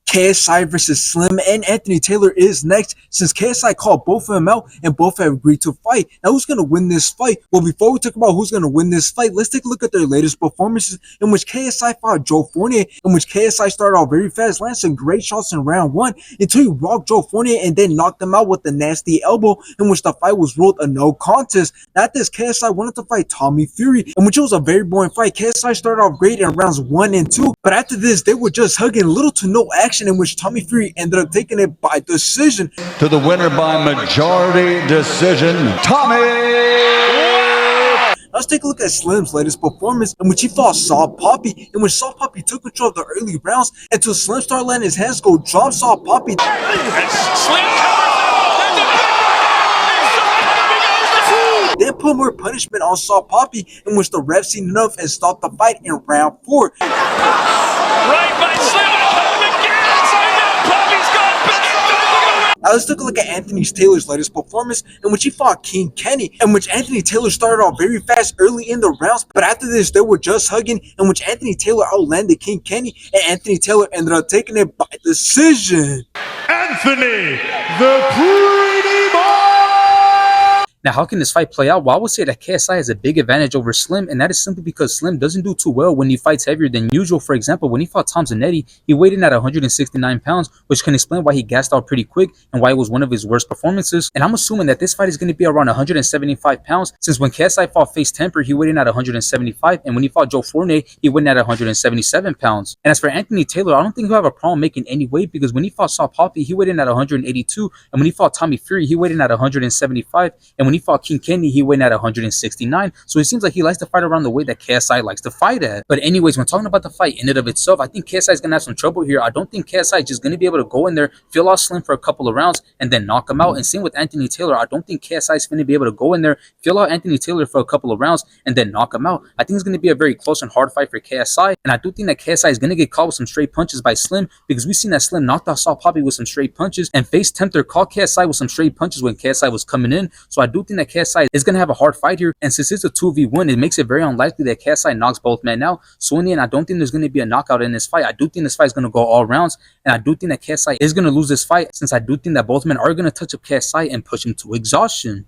KSI versus Slim and Anthony Taylor is next, since KSI called both of them out and both have agreed to fight. Now, who's going to win this fight? Well, before we talk about who's going to win this fight, let's take a look at their latest performances, in which KSI fought Joe Fournier, in which KSI started off very fast, landed some great shots in round 1 until he rocked Joe Fournier and then knocked him out with a nasty elbow, in which the fight was ruled a no contest. Now, after this, KSI wanted to fight Tommy Fury, in which it was a very boring fight. KSI started off great in rounds 1 and 2, but after this, they were just hugging, little to no action, in which Tommy Fury ended up taking it by decision. To the winner by majority decision, Tommy! Let's take a look at Slim's latest performance, in which he fought Saul Poppy, in which Saul Poppy took control of the early rounds until Slim started letting his hands go, drop Saul Poppy. Then put more punishment on Saul Poppy, in which the ref seen enough and stopped the fight in round 4. Right by Slim. Now let's take a look at Anthony Taylor's latest performance, in which he fought King Kenny, in which Anthony Taylor started off very fast early in the rounds, but after this they were just hugging, in which Anthony Taylor outlanded King Kenny, and Anthony Taylor ended up taking it by decision. Anthony, the Pretty Boy! Now, how can this fight play out? Well, I would say that KSI has a big advantage over Slim, and that is simply because Slim doesn't do too well when he fights heavier than usual. For example, when he fought Tom Zanetti, he weighed in at 169 pounds, which can explain why he gassed out pretty quick and why it was one of his worst performances. And I'm assuming that this fight is going to be around 175 pounds, since when KSI fought Face Temper, he weighed in at 175, and when he fought Joe Fournier, he weighed in at 177 pounds. And as for Anthony Taylor, I don't think he'll have a problem making any weight, because when he fought Saul Poppy, he weighed in at 182, and when he fought Tommy Fury, he weighed in at 175, and when he fought King Kenny, he weighed in at 169. So it seems like he likes to fight around the weight that KSI likes to fight at. But anyways, when talking about the fight in and of itself, I think KSI is going to have some trouble here. I don't think KSI is just going to be able to go in there, feel out Slim for a couple of rounds, and then knock him out. And same with Anthony Taylor. I don't think KSI is going to be able to go in there, feel out Anthony Taylor for a couple of rounds, and then knock him out. I think it's going to be a very close and hard fight for KSI. And I do think that KSI is going to get caught with some straight punches by Slim, because we've seen that Slim knocked out Saul Poppy with some straight punches, and Face Tempter caught KSI with some straight punches when KSI was coming in. So I do think that KSI is going to have a hard fight here, and since it's a 2v1, it makes it very unlikely that KSI knocks both men out. So in the end, I don't think there's going to be a knockout in this fight. I do think this fight is going to go all rounds, and I do think that KSI is going to lose this fight, since I do think that both men are going to touch up KSI and push him to exhaustion.